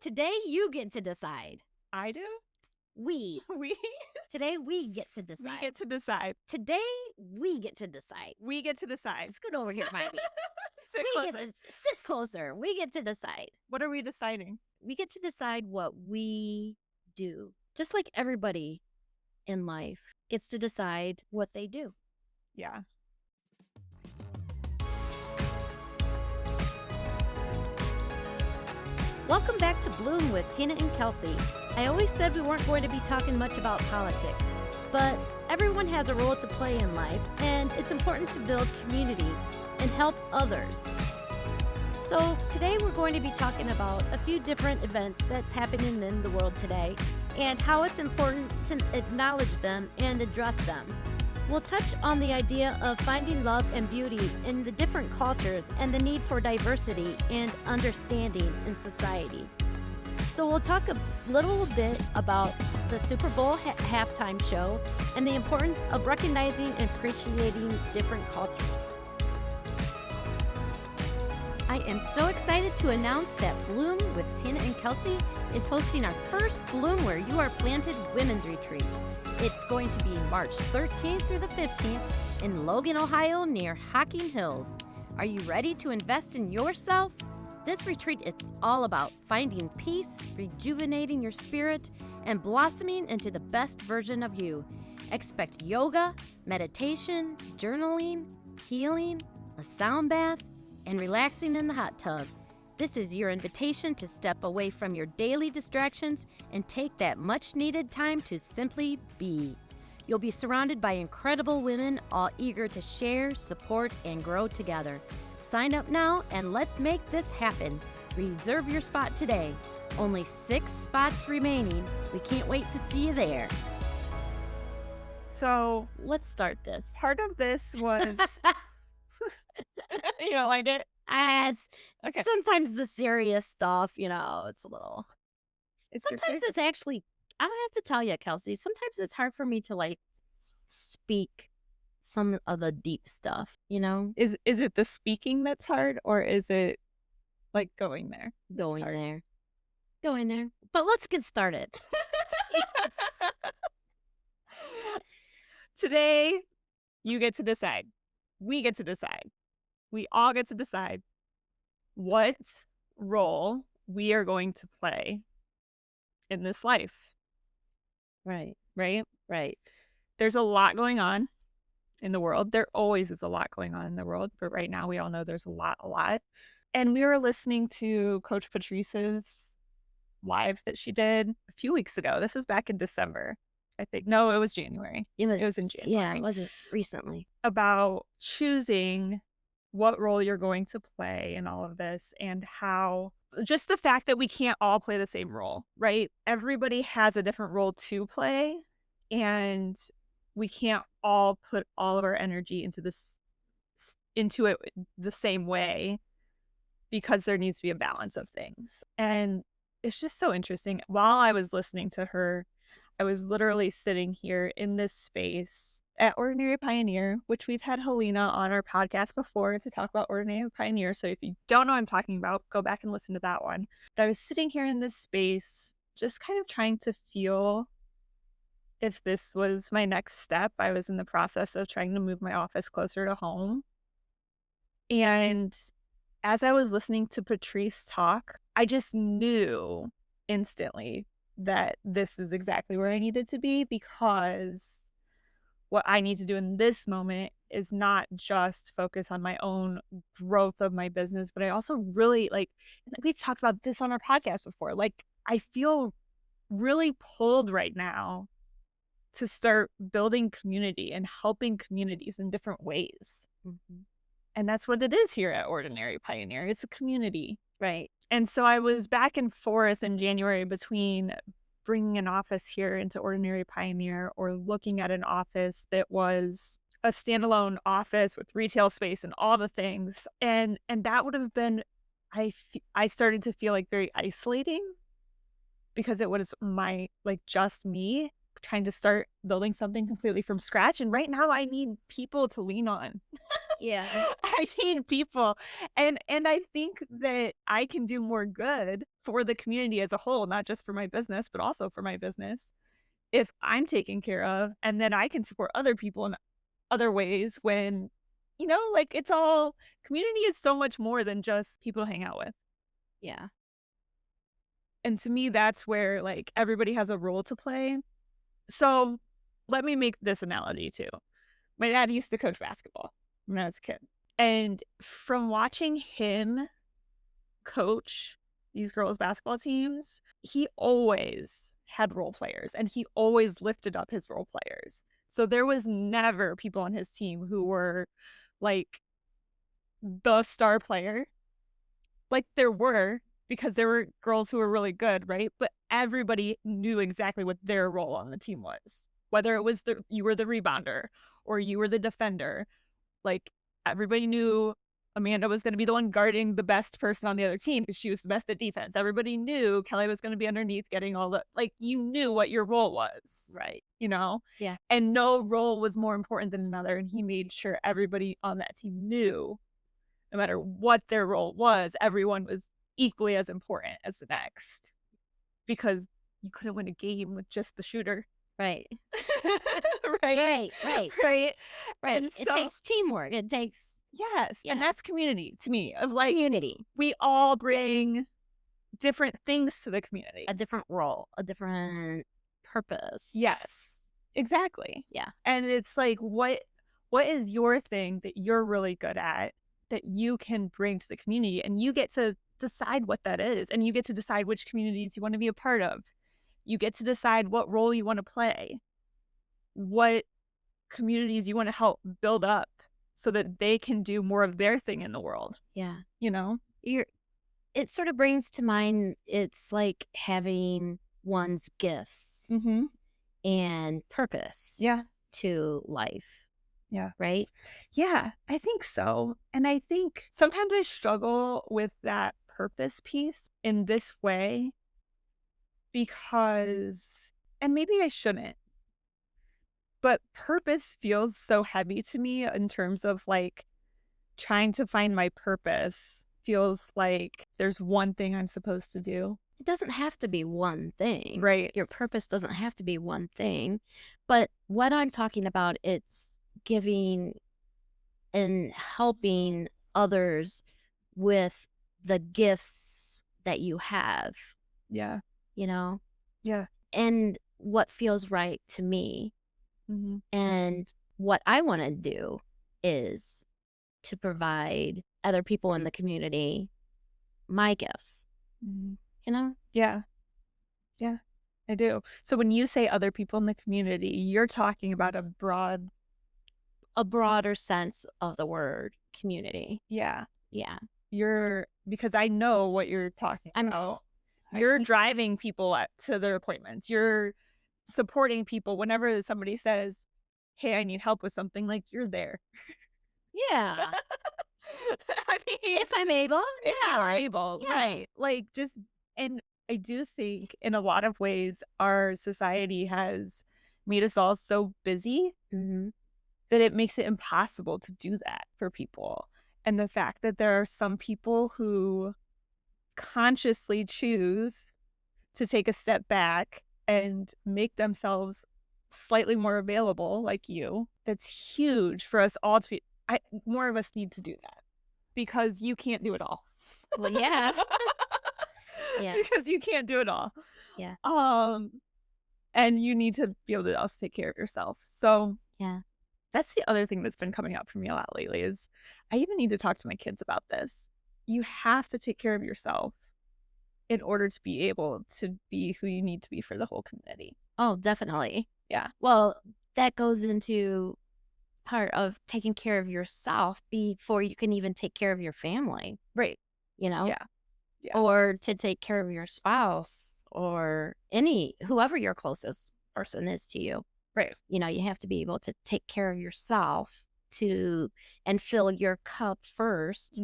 Today you get to decide. I do? We. Today we get to decide. We get to decide. Today we get to decide. We get to decide. Scoot over here, Mikey. Sit closer. We get to decide. What are we deciding? We get to decide what we do. Just like everybody in life gets to decide what they do. Yeah. Welcome back to Bloom with Tina and Kelsey. I always said we weren't going to be talking much about politics, but everyone has a role to play in life, and it's important to build community and help others. So today we're going to be talking about a few different events that's happening in the world today and how it's important to acknowledge them and address them. We'll touch on the idea of finding love and beauty in the different cultures and the need for diversity and understanding in society. So we'll talk a little bit about the Super Bowl halftime show and the importance of recognizing and appreciating different cultures. I am so excited to announce that Bloom with Tina and Kelsey is hosting our first Bloom Where You Are Planted Women's Retreat. It's going to be March 13th through the 15th in Logan, Ohio, near Hocking Hills. Are you ready to invest in yourself? This retreat, it's all about finding peace, rejuvenating your spirit, and blossoming into the best version of you. Expect yoga, meditation, journaling, healing, a sound bath, and relaxing in the hot tub. This is your invitation to step away from your daily distractions and take that much-needed time to simply be. You'll be surrounded by incredible women, all eager to share, support, and grow together. Sign up now and let's make this happen. Reserve your spot today. Only 6 spots remaining. We can't wait to see you there. So Let's start this. part of this was... You don't like it? It's Okay. sometimes the serious stuff, it's a little... Sometimes it's actually, I'm gonna have to tell you, Kelsey, sometimes it's hard for me to speak some of the deep stuff, Is it the speaking that's hard, or is it going there? Going hard? there. But let's get started. Today, you get to decide. We get to decide. We all get to decide what role we are going to play in this life. Right. Right? There's a lot going on in the world. There always is a lot going on in the world, but right now we all know there's a lot. And we were listening to Coach Patrice's live that she did a few weeks ago. This was back in December, I think. No, it was January. It was in January. Yeah, it wasn't recently. About choosing what role you're going to play in all of this, and how just the fact that we can't all play the same role, right? Everybody has a different role to play, and we can't all put all of our energy into it the same way, because there needs to be a balance of things. And it's just so interesting. While I was listening to her, I was literally sitting here in this space at Ordinary Pioneer, which we've had Helena on our podcast before to talk about Ordinary Pioneer. So if you don't know what I'm talking about, go back and listen to that one. But I was sitting here in this space, just kind of trying to feel if this was my next step. I was in the process of trying to move my office closer to home. And as I was listening to Patrice talk, I just knew instantly that this is exactly where I needed to be, because what I need to do in this moment is not just focus on my own growth of my business, but I also really we've talked about this on our podcast before. I feel really pulled right now to start building community and helping communities in different ways. Mm-hmm. And that's what it is here at Ordinary Pioneer. It's a community. Right. And so I was back and forth in January between bringing an office here into Ordinary Pioneer or looking at an office that was a standalone office with retail space and all the things. And that would have been, I started to feel very isolating, because it was just me trying to start building something completely from scratch. And right now I need people to lean on. Yeah. I need people. And I think that I can do more good for the community as a whole, not just for my business, but also for my business if I'm taken care of, and then I can support other people in other ways when, like it's all community is so much more than just people to hang out with. Yeah. And to me, that's where like everybody has a role to play. So let me make this analogy too. My dad used to coach basketball when I was a kid. And from watching him coach these girls' basketball teams, he always had role players and he always lifted up his role players. So there was never people on his team who were like the star player. Like there were, because there were girls who were really good, right? But everybody knew exactly what their role on the team was. Whether it was you were the rebounder or you were the defender, like everybody knew Amanda was going to be the one guarding the best person on the other team because she was the best at defense. Everybody knew Kelly was going to be underneath getting all the, like, you knew what your role was. Right. Yeah. And no role was more important than another. And he made sure everybody on that team knew, no matter what their role was, everyone was equally as important as the next, because you couldn't win a game with just the shooter. Right. Right. Right. It takes teamwork. It takes yes. And that's community to me, of like community. We all bring different things to the community. A different role, a different purpose. Yes. Exactly. Yeah. And it's like what is your thing that you're really good at that you can bring to the community, and you get to decide what that is, and you get to decide which communities you want to be a part of. You get to decide what role you want to play, what communities you want to help build up so that they can do more of their thing in the world. Yeah. It sort of brings to mind, it's like having one's gifts and purpose to life. Yeah. Right? Yeah, I think so. And I think sometimes I struggle with that purpose piece in this way because, and maybe I shouldn't, but purpose feels so heavy to me in terms of like trying to find my purpose. Feels like there's one thing I'm supposed to do. It doesn't have to be one thing. Right. Your purpose doesn't have to be one thing. But what I'm talking about, it's giving and helping others with the gifts that you have. Yeah. Yeah. And what feels right to me. And what I want to do is to provide other people in the community my gifts. Yeah. Yeah, I do. So when you say other people in the community, you're talking about a broader sense of the word community. Yeah. Because I know what you're talking about. You're driving people to their appointments. You're supporting people whenever somebody says, hey, I need help with something, like you're there. Yeah. I mean, if I'm able. If you're able, right. Like and I do think in a lot of ways our society has made us all so busy that it makes it impossible to do that for people. And the fact that there are some people who consciously choose to take a step back and make themselves slightly more available, like you, that's huge for us all to be. More of us need to do that, because you can't do it all. Well, yeah. Yeah. Because you can't do it all. Yeah. And you need to be able to also take care of yourself. So yeah, that's the other thing that's been coming up for me a lot lately is I even need to talk to my kids about this. You have to take care of yourself in order to be able to be who you need to be for the whole community. Oh, definitely. Yeah. Well, that goes into part of taking care of yourself before you can even take care of your family. Right. Yeah. Or to take care of your spouse or whoever your closest person is to you. Right. You have to be able to take care of yourself and fill your cup first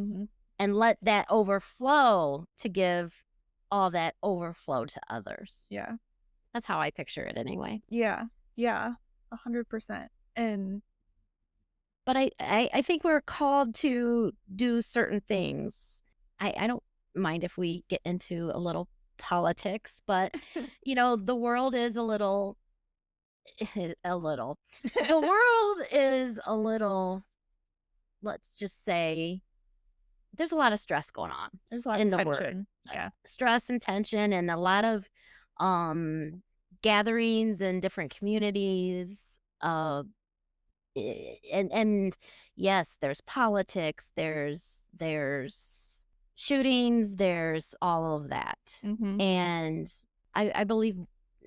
and let that overflow to give all that overflow to others. Yeah. That's how I picture it anyway. Yeah. 100%. And But I think we're called to do certain things. I don't mind if we get into a little politics, but the world is a little a little. The world is a little, let's just say, there's a lot of stress going on There's a lot in of the world. tension. Yeah. Stress and tension and a lot of gatherings in different communities. And yes, there's politics, there's shootings, there's all of that. Mm-hmm. And I believe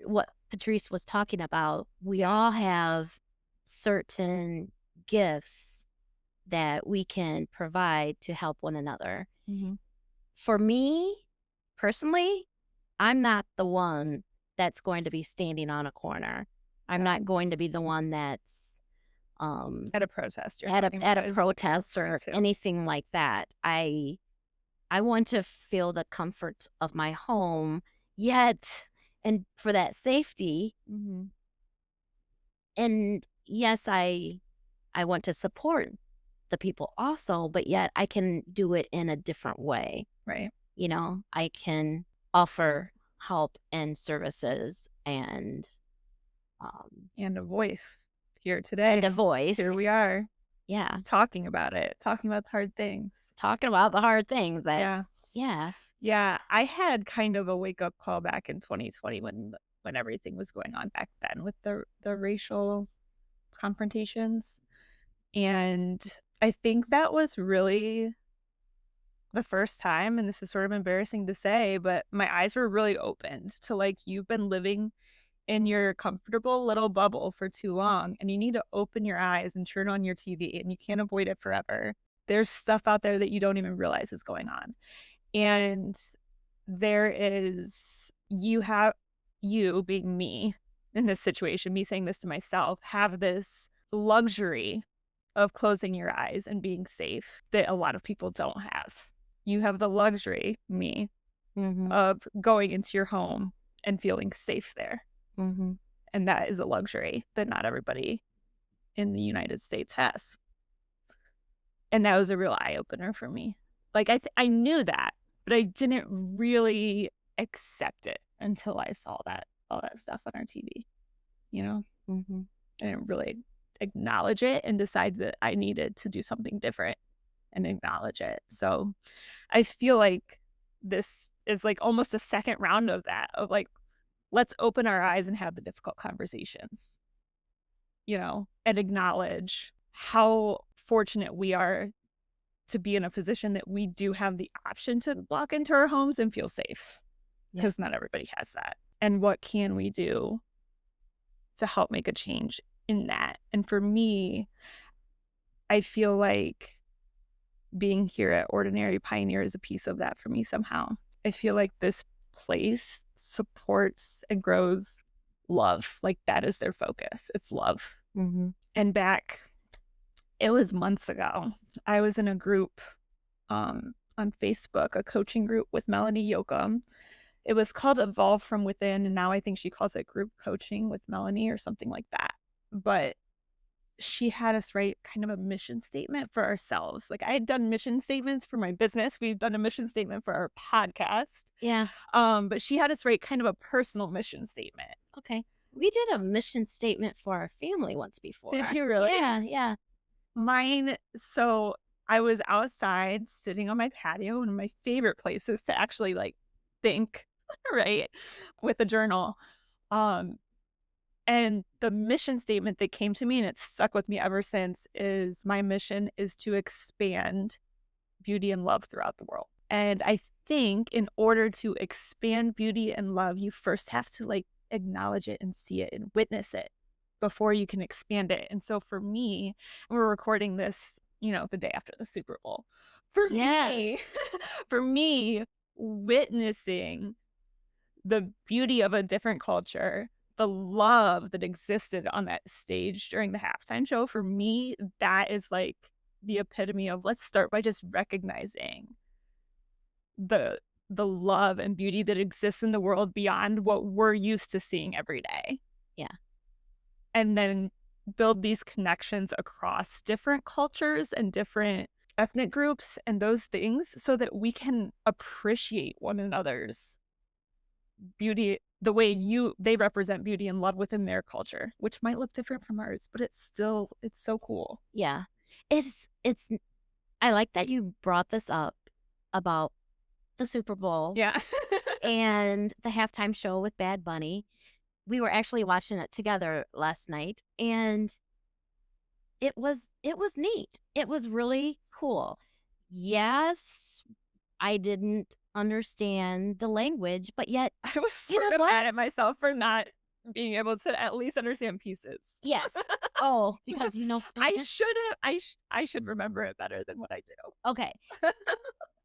what Patrice was talking about, we all have certain gifts that we can provide to help one another. Mm-hmm. For me, personally, I'm not the one that's going to be standing on a corner. I'm not going to be the one that's At a protest. at a protest or anything like that. I want to feel the comfort of my home, yet, and for that safety. Mm-hmm. And yes, I want to support the people also, but yet I can do it in a different way. Right. I can offer help and services and a voice here today. And a voice. Here we are. Yeah. Talking about it. Talking about the hard things. Talking about the hard things. Yeah. I had kind of a wake-up call back in 2020 when everything was going on back then with the racial confrontations. And I think that was really the first time, and this is sort of embarrassing to say, but my eyes were really opened to, like, you've been living in your comfortable little bubble for too long, and you need to open your eyes and turn on your TV, and you can't avoid it forever. There's stuff out there that you don't even realize is going on. And there is, you being me in this situation, me saying this to myself, have this luxury of closing your eyes and being safe that a lot of people don't have. You have the luxury, me, mm-hmm. of going into your home and feeling safe there. Mm-hmm. And that is a luxury that not everybody in the United States has. And that was a real eye-opener for me. Like, I knew that, but I didn't really accept it until I saw all that stuff on our TV. Mm-hmm. I didn't really acknowledge it and decide that I needed to do something different and acknowledge it. So I feel like this is like almost a second round of that, of like, let's open our eyes and have the difficult conversations, and acknowledge how fortunate we are to be in a position that we do have the option to walk into our homes and feel safe, because not everybody has that. And what can we do to help make a change in that? And for me, I feel like being here at Ordinary Pioneer is a piece of that for me somehow. I feel like this place supports and grows love. Like, that is their focus. It's love. Mm-hmm. And it was months ago, I was in a group on Facebook, a coaching group with Melanie Yoakum. It was called Evolve From Within, and now I think she calls it group coaching with Melanie or something like that. But she had us write kind of a mission statement for ourselves. Like, I had done mission statements for my business. We've done a mission statement for our podcast. Yeah. But she had us write kind of a personal mission statement. Okay. We did a mission statement for our family once before. Did you really? Yeah. Mine, so I was outside sitting on my patio, one of my favorite places to actually like think, right, with a journal. And the mission statement that came to me, and it's stuck with me ever since, is my mission is to expand beauty and love throughout the world. And I think in order to expand beauty and love, you first have to like acknowledge it and see it and witness it before you can expand it. And so for me, we're recording this, the day after the Super Bowl. For me, witnessing the beauty of a different culture, the love that existed on that stage during the halftime show, for me, that is like the epitome of, let's start by just recognizing the love and beauty that exists in the world beyond what we're used to seeing every day. Yeah. And then build these connections across different cultures and different ethnic groups and those things so that we can appreciate one another's beauty the way they represent beauty and love within their culture, which might look different from ours, but it's so cool. Yeah. It's I like that you brought this up about the Super Bowl Yeah. and the halftime show with Bad Bunny. We were actually watching it together last night, and it was neat. It was really cool. Yes, I didn't understand the language, but yet I was You know sort of what? mad at myself for not being able to at least understand pieces. yes. Oh, because you know I Spanish? should have. I should remember it better than what I do. Okay.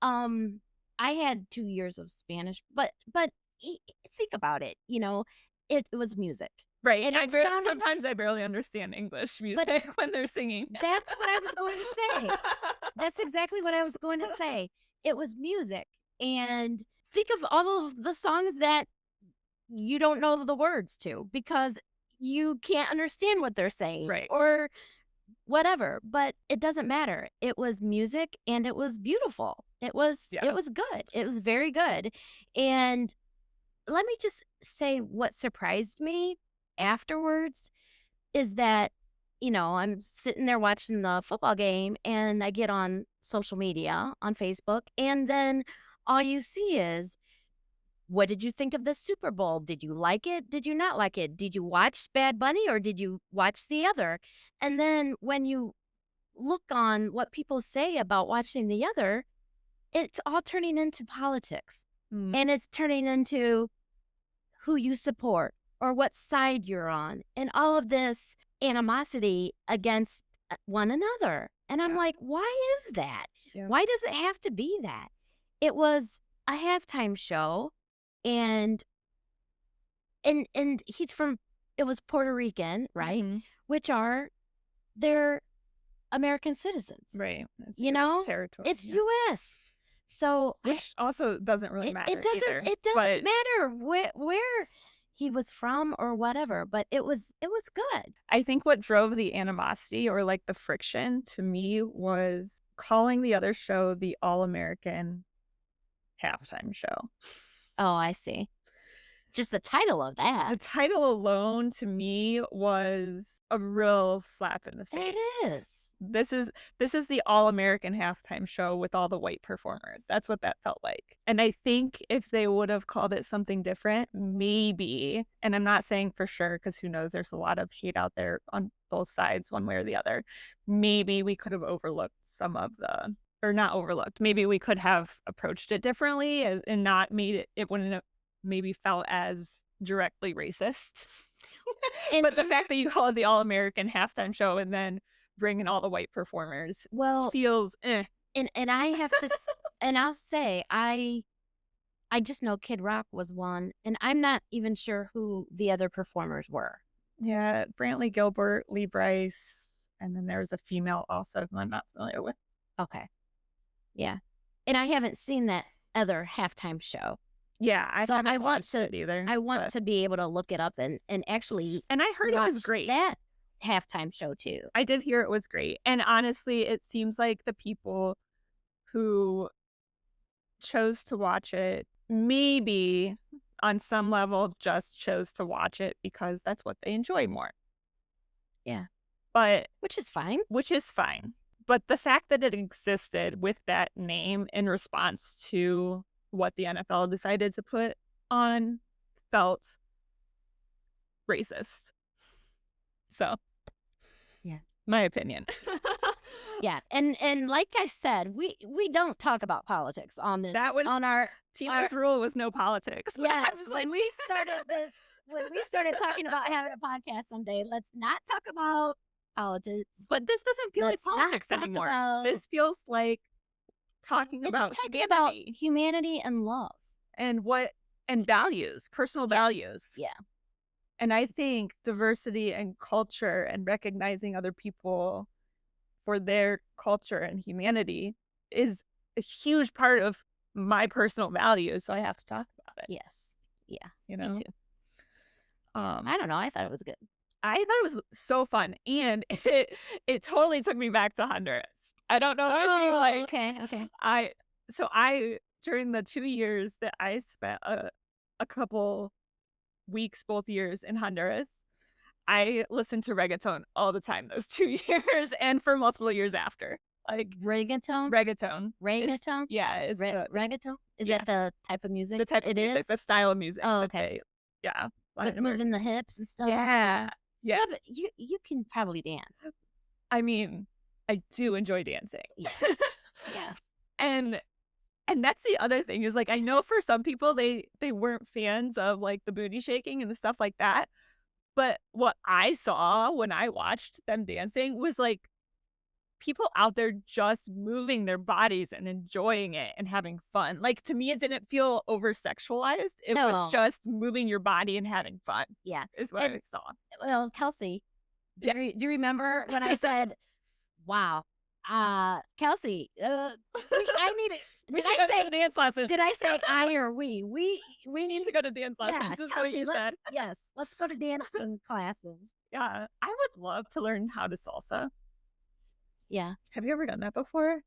I had 2 years of Spanish, but think about it, it was music. Right. And it sounded sometimes I barely understand English music when they're singing. That's what I was going to say. That's exactly what I was going to say. It was music. And think of all of the songs that you don't know the words to because you can't understand what they're saying Right. or whatever, but it doesn't matter. It was music and it was beautiful. It was good. It was very good. And let me just say what surprised me afterwards is that I'm sitting there watching the football game and I get on social media on Facebook and then all you see is, what did you think of the Super Bowl? Did you like it? Did you not like it? Did you watch Bad Bunny or did you watch the other? And then when you look on what people say about watching the other, it's all turning into politics. And it's turning into who you support or what side you're on and all of this animosity against one another. And I'm like, why is that? Yeah. Why does it have to be that? It was a halftime show and he's from, it was Puerto Rican, right? Mm-hmm. Which are, they're American citizens. Right. It's territory. It's U.S. So which also doesn't really matter. It doesn't. Either, it doesn't matter where he was from or whatever. But it was good. I think what drove the animosity or like the friction to me was calling the other show the All-American halftime show. Oh, I see. Just the title of that. The title alone to me was a real slap in the face. It is. This is the All-American halftime show with all the white performers. That's what that felt like. And I think if they would have called it something different, maybe, and I'm not saying for sure because who knows, there's a lot of hate out there on both sides, one way or the other. Maybe we could have overlooked some of the, or not overlooked, maybe we could have approached it differently and not made it wouldn't have maybe felt as directly racist. But the fact that you call it the All-American halftime show and then bring in all the white performers feels And I have to and I'll say I just know Kid Rock was one and I'm not even sure who the other performers were. Yeah, Brantley Gilbert, Lee Brice, and then there was a female also who I'm not familiar with. Okay. Yeah. And I haven't seen that other halftime show. Yeah, I want to either. I want to be able to look it up and actually and I heard it was great. That halftime show too. I did hear it was great. And honestly, it seems like the people who chose to watch it maybe on some level just chose to watch it because that's what they enjoy more. Yeah. But which is fine. But the fact that it existed with that name in response to what the NFL decided to put on felt racist. So, yeah, my opinion. Yeah, and like I said, we don't talk about politics on this. That was on our Tina's rule was no politics. Yes, when we started talking about having a podcast someday, let's not talk about politics. But this doesn't feel like politics anymore. This feels like talking about humanity and love and values, personal values. Yeah. And I think diversity and culture and recognizing other people for their culture and humanity is a huge part of my personal values. So I have to talk about it. Yes. Yeah. You know? Me too. I don't know. I thought it was good. I thought it was so fun, and it totally took me back to Honduras. I don't know if you like. Okay. I during the 2 years that I spent a couple weeks both years in Honduras, I listened to reggaeton all the time those 2 years and for multiple years after. Like Reggaeton? reggaeton. Reggaeton? Is Reggaeton? Is yeah, that the type of music? the type of It music, is? the style of music Oh, that okay. yeah, With Latin moving the Americans. hips and stuff? Yeah. Yeah. Yeah, but you can probably dance. I mean, I do enjoy dancing. Yeah. Yeah. And that's the other thing is, like, I know for some people they weren't fans of, like, the booty shaking and the stuff like that, but what I saw when I watched them dancing was, like, people out there just moving their bodies and enjoying it and having fun. Like, to me, it didn't feel over-sexualized. It No. was just moving your body and having fun Yeah. is what I saw. Well, Kelsey, do you remember when I said, wow, Kelsey, I need it. We should go to dance lessons. Did I say I or we? We need to go to dance lessons, yeah, is what Kelsey, you said. Yes, let's go to dancing classes. Yeah, I would love to learn how to salsa. Yeah. Have you ever done that before?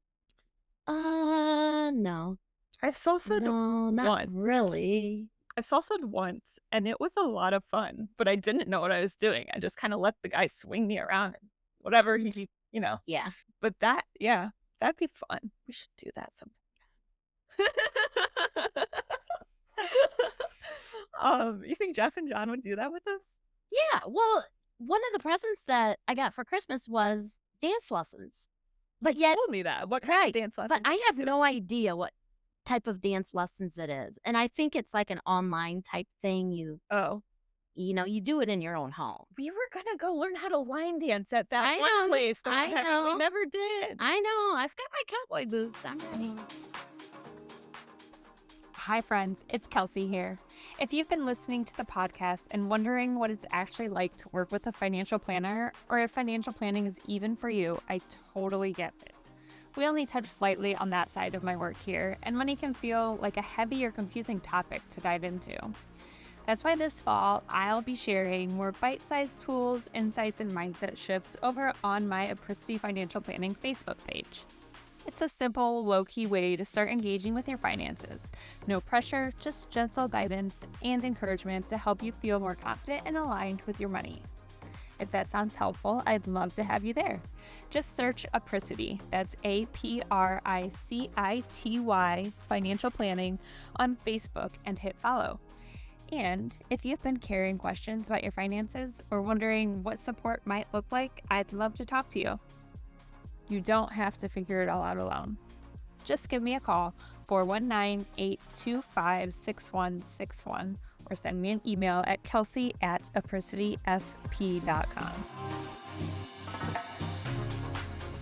No. I've salsa'd No, not once. really. I've salsa'd once, and it was a lot of fun, but I didn't know what I was doing. I just kind of let the guy swing me around, and whatever he, Yeah. But that'd be fun. We should do that sometime. You think Jeff and John would do that with us? Yeah. Well, one of the presents that I got for Christmas was dance lessons. But yet, told me that. What kind of dance lessons? But I have no idea what type of dance lessons it is. And I think it's like an online type thing. You do it in your own home. We were going to go learn how to line dance at that one place. I know. We never did. I know. I've got my cowboy boots. I'm ready. Hi, friends. It's Kelsey here. If you've been listening to the podcast and wondering what it's actually like to work with a financial planner, or if financial planning is even for you, I totally get it. We only touch slightly on that side of my work here, and money can feel like a heavy or confusing topic to dive into. That's why this fall, I'll be sharing more bite-sized tools, insights, and mindset shifts over on my Apricity Financial Planning Facebook page. It's a simple, low-key way to start engaging with your finances. No pressure, just gentle guidance and encouragement to help you feel more confident and aligned with your money. If that sounds helpful, I'd love to have you there. Just search Apricity, that's APRICITY Financial Planning on Facebook and hit follow. And if you've been carrying questions about your finances or wondering what support might look like, I'd love to talk to you. You don't have to figure it all out alone. Just give me a call, 419-825-6161, or send me an email at kelsey@apricityfp.com.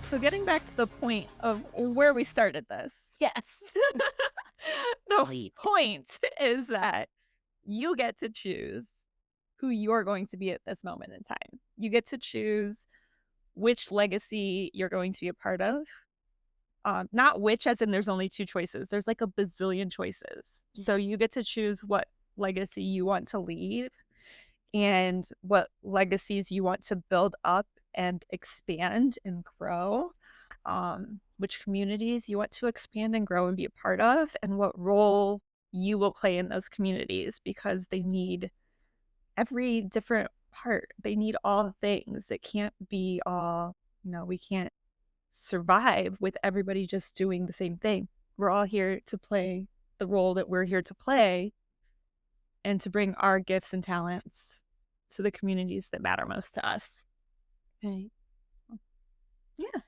So getting back to the point of where we started this. Yes. The point is that you get to choose who you're going to be at this moment in time. You get to choose which legacy you're going to be a part of. Not which as in there's only two choices. There's like a bazillion choices. Yeah. So you get to choose what legacy you want to leave and what legacies you want to build up and expand and grow. Which communities you want to expand and grow and be a part of, and what role you will play in those communities, because they need every different part. They need all the things. It can't be all, we can't survive with everybody just doing the same thing. We're all here to play the role that we're here to play and to bring our gifts and talents to the communities that matter most to us. Right. Yeah.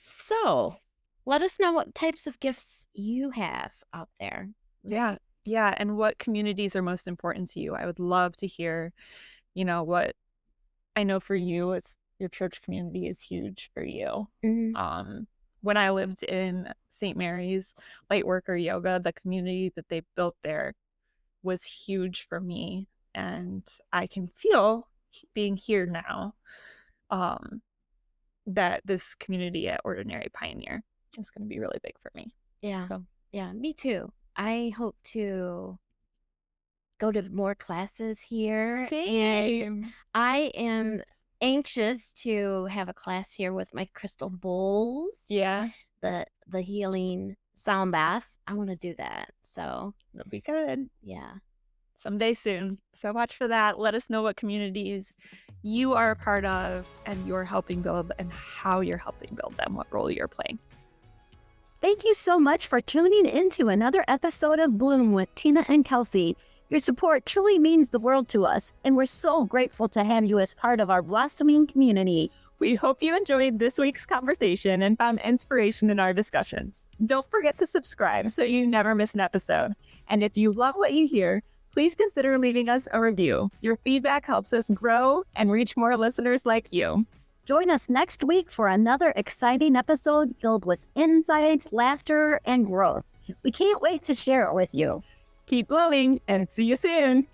So let us know what types of gifts you have out there. Yeah. Yeah. And what communities are most important to you. I would love to hear, what I know for you, it's your church community is huge for you. Mm-hmm. When I lived in St. Mary's Lightworker Yoga, the community that they built there was huge for me. And I can feel being here now, that this community at Ordinary Pioneer is going to be really big for me. Yeah. So. Yeah, me too. I hope to go to more classes here. And Same. I am anxious to have a class here with my crystal bowls. Yeah, The healing sound bath. I want to do that. So, that'll be good. yeah. Someday soon. So watch for that. Let us know what communities you are a part of and you're helping build and how you're helping build them, what role you're playing. Thank you so much for tuning into another episode of Bloom with Tina and Kelsey. Your support truly means the world to us, and we're so grateful to have you as part of our blossoming community. We hope you enjoyed this week's conversation and found inspiration in our discussions. Don't forget to subscribe so you never miss an episode. And if you love what you hear, please consider leaving us a review. Your feedback helps us grow and reach more listeners like you. Join us next week for another exciting episode filled with insights, laughter, and growth. We can't wait to share it with you. Keep blooming and see you soon.